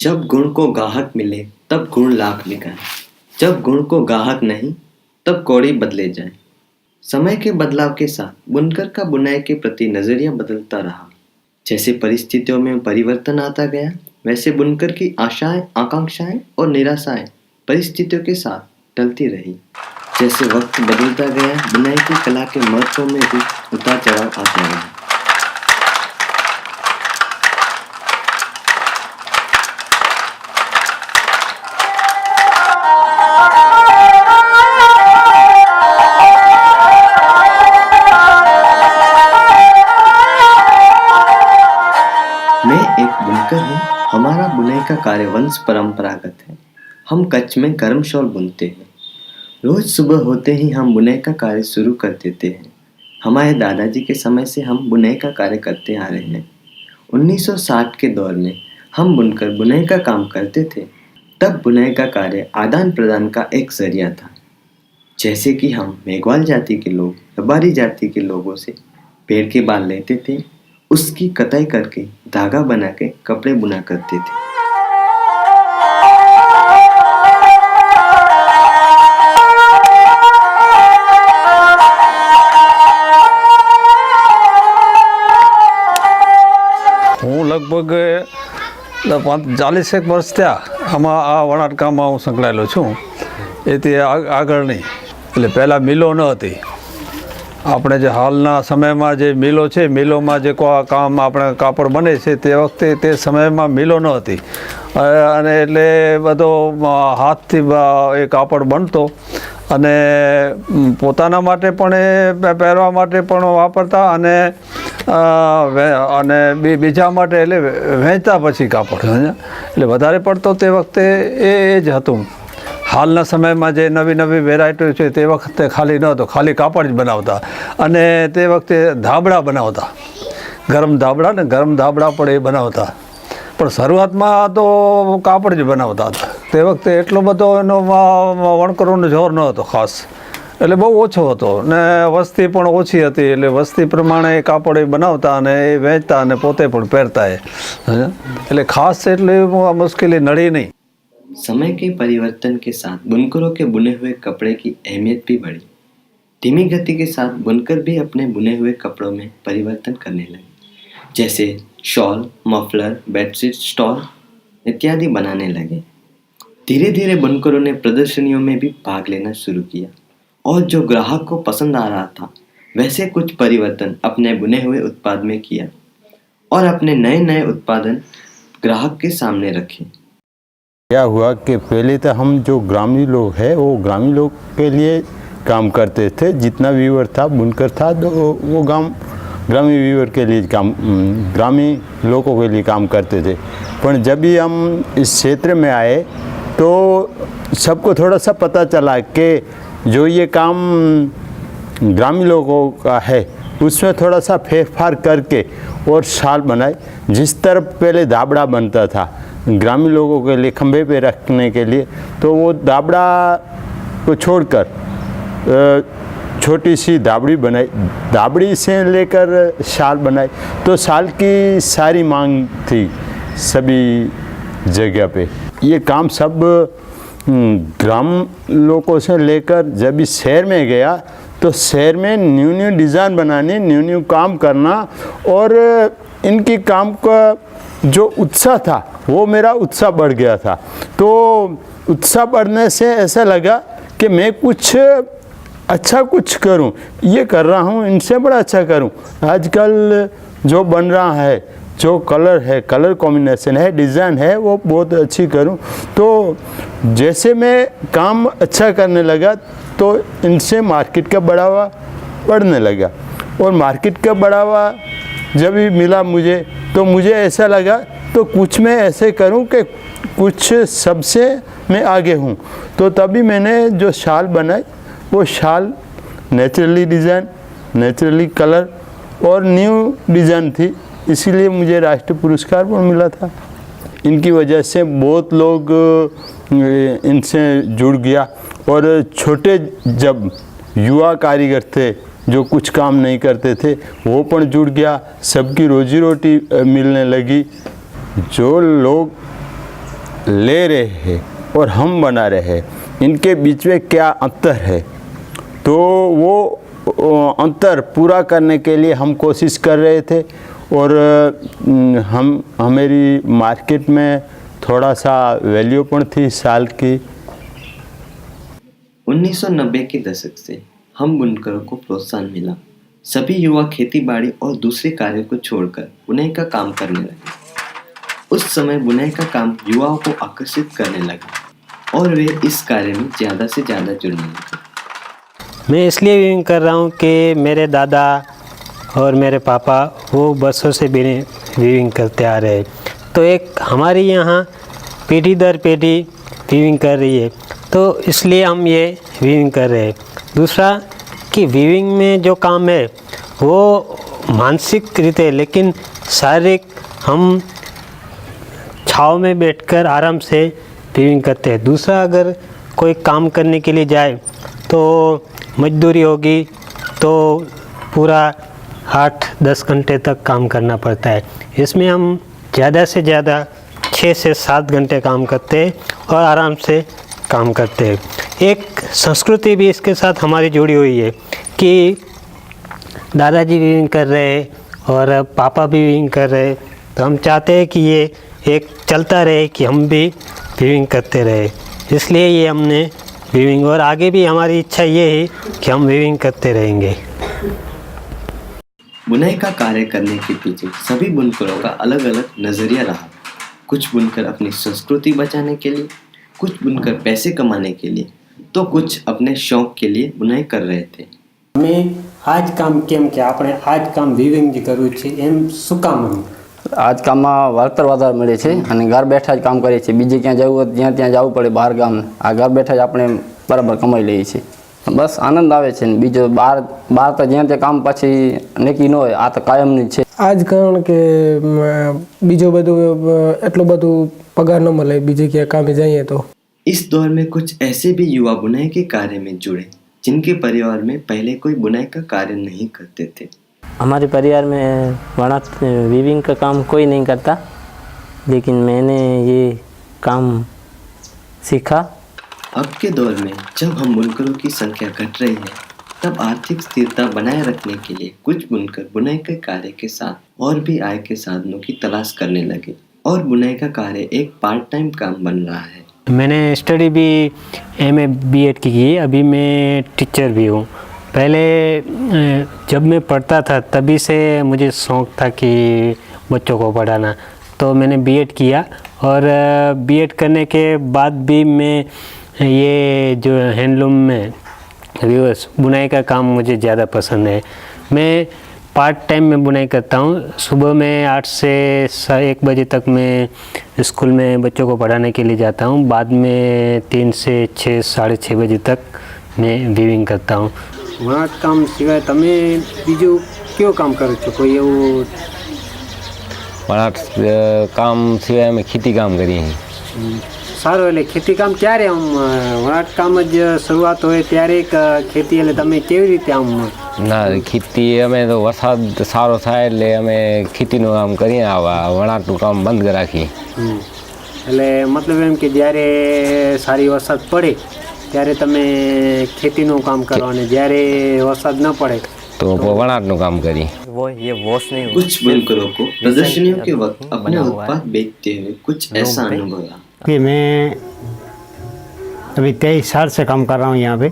जब गुण को गाहक मिले तब गुण लाख बिकाए। जब गुण को गाहक नहीं तब कौड़ी बदले जाए। समय के बदलाव के साथ बुनकर का बुनाई के प्रति नजरिया बदलता रहा। जैसे परिस्थितियों में परिवर्तन आता गया, वैसे बुनकर की आशाएं, आकांक्षाएं और निराशाएं परिस्थितियों के साथ टलती रही। जैसे वक्त बदलता गया, बुनाई की कला के महत्व में भी उतार चढ़ाव आता रहा। मैं एक बुनकर हूँ। हमारा बुनाई का कार्य वंश परंपरागत है। हम कच्छ में गर्म शॉल बुनते हैं। रोज सुबह होते ही हम बुनाई का कार्य शुरू कर देते हैं। हमारे दादाजी के समय से हम बुनाई का कार्य करते आ रहे हैं। 1960 के दौर में हम बुनकर बुनाई का काम करते थे। तब बुनाई का कार्य आदान प्रदान का एक जरिया था। जैसे कि हम मेघवाल जाति के लोग रबारी जाति के लोगों से पेड़ के बाल लेते थे, उसकी कताई करके धागा बना के कपड़े बुना करते थे। હું લગભગ 40 વર્ષ થયા આમાં આ વણાટકામમાં હું સંકળાયેલો છું. એથી આગળ નહીં. એટલે પહેલાં મિલો ન હતી. આપણે જે હાલના સમયમાં જે મિલો છે, મિલોમાં જે કામ આપણે કાપડ બને છે તે વખતે તે સમયમાં મિલો ન હતી. અને એટલે બધો હાથથી એ કાપડ બનતો અને પોતાના માટે પણ એ પહેરવા માટે પણ વાપરતા અને બીજા માટે એટલે વહેંચતા પછી કાપડ. એટલે વધારે પડતો તે વખતે એ જ હતું. હાલના સમયમાં જે નવી નવી વેરાયટીઓ છે તે વખતે ખાલી ન હતો, ખાલી કાપડ જ બનાવતા અને તે વખતે ધાબળા બનાવતા, ગરમ ધાબળા ને ગરમ ધાબળા પણ એ બનાવતા. પણ શરૂઆતમાં તો કાપડ જ બનાવતા હતા. તે વખતે એટલો બધો એનો વણકરોનો જોર ન હતો ખાસ, એટલે બહુ ઓછો હતો ને વસ્તી પણ ઓછી હતી. એટલે વસ્તી પ્રમાણે એ કાપડ એ બનાવતા અને એ વેચતા અને પોતે પણ પહેરતા. એટલે ખાસ એટલી મુશ્કેલી નડી નહીં. समय के परिवर्तन के साथ बुनकरों के बुने हुए कपड़े की अहमियत भी बढ़ी। धीमी गति के साथ बुनकर भी अपने बुने हुए कपड़ों में परिवर्तन करने लगे। जैसे शॉल, मफलर, बेडशीट, स्टॉल इत्यादि बनाने लगे। धीरे धीरे बुनकरों ने प्रदर्शनियों में भी भाग लेना शुरू किया और जो ग्राहक को पसंद आ रहा था वैसे कुछ परिवर्तन अपने बुने हुए उत्पाद में किया और अपने नए नए उत्पादन ग्राहक के सामने रखे। क्या हुआ कि पहले तो हम जो ग्रामीण लोग हैं वो ग्रामीण लोग के लिए काम करते थे। जितना व्यूअर था, बुनकर था, तो वो ग्रामीण व्यूअर के लिए काम, ग्रामीण लोगों के लिए काम करते थे। पर जब भी हम इस क्षेत्र में आए तो सबको थोड़ा सा पता चला कि जो ये काम ग्रामीण लोगों का है उसमें थोड़ा सा फेरफार करके और शाल बनाए। जिस तरफ पहले धाबड़ा बनता था ग्रामीण लोगों के लिए खंभे पे रखने के लिए, तो वो दाबड़ा को छोड़कर छोटी सी दाबड़ी बनाई। दाबड़ी से लेकर शाल बनाई तो शाल की सारी मांग थी सभी जगह पे। ये काम सब ग्राम लोगों से लेकर जब इस शहर में गया तो शहर में न्यू न्यू डिज़ाइन बनाने, न्यू न्यू काम करना और इनकी काम का जो उत्साह था वो मेरा उत्साह बढ़ गया था। तो उत्साह बढ़ने से ऐसा लगा कि मैं कुछ अच्छा कुछ करूं, ये कर रहा हूं, इनसे बड़ा अच्छा करूं। आजकल जो बन रहा है, जो कलर है, कलर कॉम्बिनेशन है, डिज़ाइन है, वो बहुत अच्छी करूं। तो जैसे मैं काम अच्छा करने लगा तो इनसे मार्केट का बढ़ावा बढ़ने लगा और मार्केट का बढ़ावा जब भी मिला मुझे तो मुझे ऐसा लगा तो कुछ मैं ऐसे करूं कि कुछ सबसे मैं आगे हूं। तो तभी मैंने जो शाल बनाई वो शाल नेचुरली डिज़ाइन, नेचुरली कलर और न्यू डिज़ाइन थी, इसीलिए मुझे राष्ट्रीय पुरस्कार भी मिला था। इनकी वजह से बहुत लोग इनसे जुड़ गया और छोटे जब युवा कारीगर थे जो कुछ काम नहीं करते थे वो पण जुड़ गया, सबकी रोजी रोटी मिलने लगी। जो लोग ले रहे हैं और हम बना रहे हैं, इनके बीच में क्या अंतर है। तो वो अंतर पूरा करने के लिए हम कोशिश कर रहे थे और हमारी मार्केट में थोड़ा सा वैल्यू पण थी साल की। 1990 के दशक से हम बुनकरों को प्रोत्साहन मिला। सभी युवा खेतीबाड़ी और दूसरे कार्यों को छोड़कर बुनाई का काम करने लगे। उस समय बुनाई का काम युवाओं को आकर्षित करने लगा और वे इस कार्य में ज़्यादा से ज़्यादा जुड़ने लगे। मैं इसलिए वीविंग कर रहा हूँ कि मेरे दादा और मेरे पापा वो बरसों से वीविंग करते आ रहे हैं, तो एक हमारे यहाँ पीढ़ी दर पीढ़ी वीविंग कर रही है, तो इसलिए हम ये वीविंग कर रहे हैं। दूसरा कि वीविंग में जो काम है वो मानसिक रीते लेकिन शारीरिक हम छाँव में बैठकर आराम से वीविंग करते हैं। दूसरा अगर कोई काम करने के लिए जाए तो मजदूरी होगी तो पूरा 8-10 घंटे तक काम करना पड़ता है। इसमें हम ज़्यादा से ज़्यादा 6 से 7 घंटे काम करते हैं और आराम से काम करते हैं। एक संस्कृति भी इसके साथ हमारी जुड़ी हुई है कि दादाजी वीविंग कर रहे हैं और पापा भी वीविंग कर रहे हैं, तो हम चाहते हैं कि ये एक चलता रहे कि हम भी वीविंग करते रहे। इसलिए ये हमने वीविंग, और आगे भी हमारी इच्छा ये है कि हम वीविंग करते रहेंगे। बुनाई का कार्य करने के पीछे सभी बुनकरों का अलग अलग नज़रिया रहा। कुछ बुनकर अपनी संस्कृति बचाने के लिए, कुछ बुनकर पैसे कमाने के लिए, तो कुछ अपने शौक के लिए बुनाई कर रहे थे। मैं आज काम केम कि આપણે આજ કામ વીવિંગ જે કરવું છે એમ શું કામ રમ્યું? આજ કામમાં વળતર વધારે મળે છે અને ઘર બેઠા જ કામ કરીએ છીએ। બીજે ક્યાં જવું હોય જ્યાં ત્યાં જવું પડે બહાર ગામ, આ ઘર બેઠા જ આપણે બરાબર કમાઈ લઈએ છીએ। બસ આનંદ આવે છે ને બીજો બહાર તો જ્યાં ત્યાં કામ પછી નક્કી ન હોય, આ તો કાયમની જ છે। આજ કારણ કે બીજો બધું એટલું બધું પગાર ન મળે બીજે ક્યાં કામે જઈએ તો। इस दौर में कुछ ऐसे भी युवा बुनाई के कार्य में जुड़े जिनके परिवार में पहले कोई बुनाई का कार्य नहीं करते थे। हमारे परिवार में वनाट वीविंग का काम कोई नहीं करता, लेकिन मैंने ये काम सीखा। अब के दौर में जब हम बुनकरों की संख्या घट रही है, तब आर्थिक स्थिरता बनाए रखने के लिए कुछ बुनकर बुनाई के कार्य के साथ और भी आय के साधनों की तलाश करने लगे और बुनाई का कार्य एक पार्ट टाइम काम बन रहा है। मैंने स्टडी भी MA B.Ed की है, अभी मैं टीचर भी हूँ। पहले जब मैं पढ़ता था तभी से मुझे शौक़ था कि बच्चों को पढ़ाना, तो मैंने B.Ed किया और B.Ed करने के बाद भी मैं ये जो हैंडलूम में व्यूअर्स बुनाई का काम मुझे ज़्यादा पसंद है। मैं पार्ट टाइम में बुनाई करता हूँ। सुबह में 8 से 1 बजे तक मैं स्कूल में बच्चों को पढ़ाने के लिए जाता हूँ। बाद में 3 से 6 साढ़े 6 बजे तक मैं વીવિંગ કરતા હું। વણાટ કામ સિવાય તમે બીજું કયો કામ કરો છો? કોઈ એવું વણાટ કામ સિવાય અમે ખેતી કામ કરીએ છીએ। સારું, એટલે ખેતી કામ ક્યારે આમ વણાટ કામ જ શરૂઆત હોય ત્યારે ખેતી એટલે તમે કેવી રીતે આમ? ના, ખેતી અમે તો વરસાદ સારો થાય એટલે અમે ખેતીનું કામ કરીએ, આવા વણાટનું કામ બંધ રાખીએ। એટલે મતલબ એમ કે જ્યારે સારી વરસાદ પડે ત્યારે તમે ખેતીનું કામ કરો અને જ્યારે વરસાદ ન પડે તો વણાટનું કામ કરીએ। वो ये वॉश नहीं हुआ। कुछ बुनकरों को प्रदर्शनियों के वक्त अपने उत्पाद बेचते हुए कुछ ऐसा अनुभव रहा। कि मैं अभी 23 साल से काम कर रहा हूँ यहाँ पे,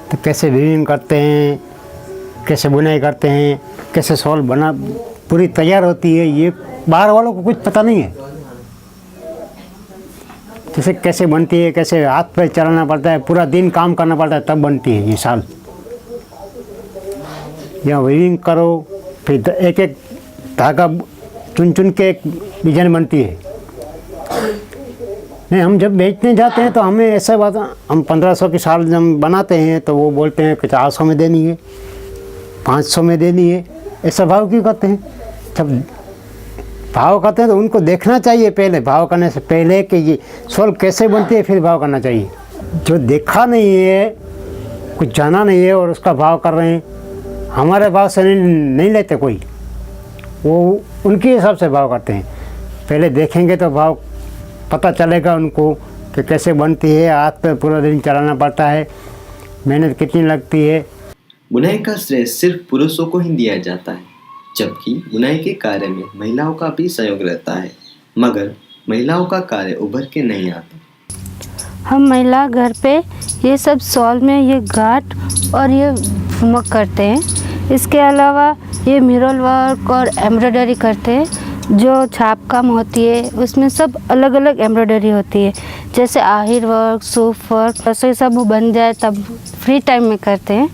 तो कैसे वीविंग करते हैं, कैसे बुनाई करते हैं, कैसे शॉल बना पूरी तैयार होती है, ये बाहर वालों को कुछ पता नहीं है। जैसे कैसे बनती है, कैसे हाथ पे चलाना पड़ता है, पूरा दिन काम करना पड़ता है तब बनती है ये शाल। यहाँ वीविंग करो फिर एक एक धागा चुन चुन के एक डिजाइन बनती है। नहीं, हम जब बेचने जाते हैं तो हमें ऐसा बात, हम 1500 की शाल जब बनाते हैं तो वो बोलते हैं कि 400 में देनी है, 500 में देनी है। ऐसा भाव क्यों करते हैं? जब भाव करते हैं तो उनको देखना चाहिए पहले, भाव करने से पहले कि ये शॉल कैसे बनती है, फिर भाव करना चाहिए। जो देखा नहीं है, कुछ जाना नहीं है और उसका भाव कर रहे हैं, हमारे भाव से नहीं लेते कोई, वो उनके हिसाब से भाव करते हैं। पहले देखेंगे तो भाव पता चलेगा उनको कि कैसे बनती है। हाथ पे पूरा दिन चलाना पड़ता है, मेहनत कितनी लगती है। बुनाई का श्रेय सिर्फ पुरुषों को ही दिया जाता है, जबकि बुनाई के कार्य में महिलाओं का भी सहयोग रहता है, मगर महिलाओं का कार्य उभर के नहीं आता। हम महिला घर पे ये सब शॉल में ये गांठ और ये ठुमक करते हैं। इसके अलावा ये मिरर वर्क और एम्ब्रॉयडरी करते हैं। जो छाप काम होती है उसमें सब अलग अलग एम्ब्रॉयडरी होती है, जैसे आहिर वर्क, सूफ वर्क, ऐसे सब बन जाए तब फ्री टाइम में करते हैं।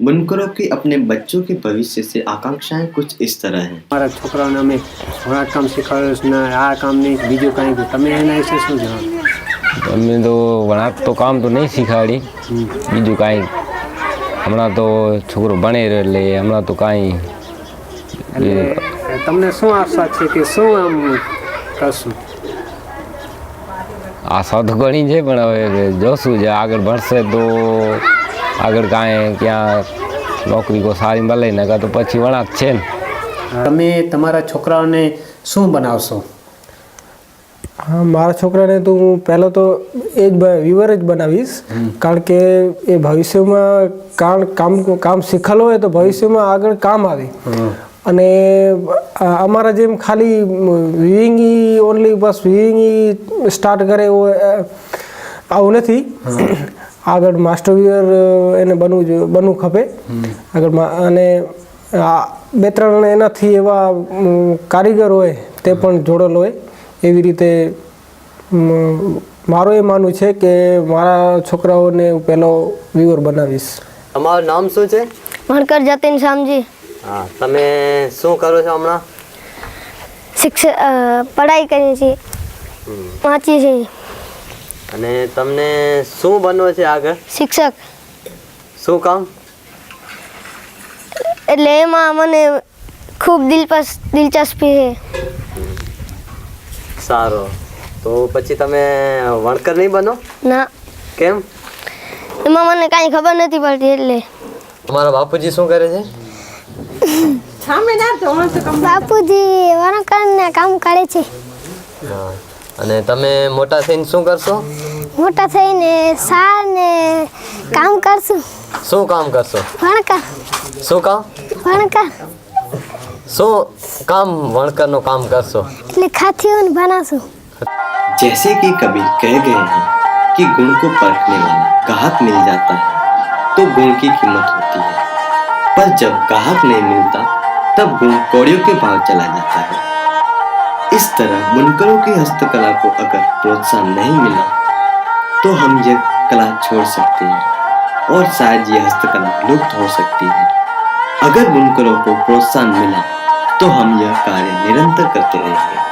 बुनकरों की अपने बच्चों के भविष्य से आकांक्षाएं कुछ इस तरह हैं। हमारा छोकराओने અમે વણાટ કામ શીખવાડ્યું છે ને આ કામ નહીં બીજું કાંઈ તમે એના વિશે શું જણાવો? અમે તો વણાટ તો કામ તો નહીં શીખવાડી, બીજું કાંઈ હમણાં તો છોકરો ભણે રહ્યો એટલે હમણાં તો કાંઈ તમને શું આશા છે કે શું આમ કરશું? આશા તો ઘણી છે પણ હવે જોશું જે આગળ ભણશે તો આગળ કાંઈ ક્યાં નોકરી કોઈ સારી મળે ને કાં તો પછી વણાટ છે ને. તમે તમારા છોકરાઓને શું બનાવશો? હા, મારા છોકરાને તો હું પહેલાં તો એ જ વીવર જ બનાવીશ, કારણ કે એ ભવિષ્યમાં કામ શીખેલો હોય તો ભવિષ્યમાં આગળ કામ આવે. અને અમારા જેમ ખાલી વિવિંગ ઓનલી બસ વિવિંગ સ્ટાર્ટ કરે આવું નથી. આગળ માસ્ટર વીવર એને બનવું ખપે આગળ. અને બે ત્રણ એનાથી એવા કારીગર હોય તે પણ જોડેલ હોય. એવી રીતે મારું એ માનવું છે કે મારા છોકરાઓને હું પહેલો વીવર બનાવીશ. તમારું નામ શું છે? વણકર જતીન શામજી. હા, તમે શું કરો છો હમણાં? પઢાઈ કરીએ છીએ, વાંચીએ છીએ. અને તમને શું બનવું છે આગળ? શિક્ષક. શું કામ? એટલે એમાં મને ખૂબ દિલચસ્પી છે. સારો, તો પછી તમે વણકર નહીં બનો? ના. કેમ? એમાં મને કાંઈ ખબર નથી પડતી એટલે. તમારા બાપુજી શું કરે છે? બાપુજી વણકરના કામ કરે છે. હા, અને તમે મોટા થઈને શું કરશો? મોટા થઈને સાર ને કામ કરશું. શું કામ કરશો? વણકર. શું કામ? વણકર. શું કામ वणकर काम करसो? એટલે ખાથીઓને બનાવશું. जैसे कि कबीर कह गए हैं कि गुण को परखने वाला गाहक मिल जाता है तो गुण की कीमत होती है, पर जब गाहक नहीं मिलता तब गुण कौड़ियों के भाव चला जाता है। इस तरह बुनकरों की हस्तकला को अगर प्रोत्साहन नहीं मिला तो हम यह कला छोड़ सकते हैं और शायद यह हस्तकला लुप्त हो सकती है। अगर बुनकरों को प्रोत्साहन मिला तो हम यह कार्य निरंतर करते रहेंगे।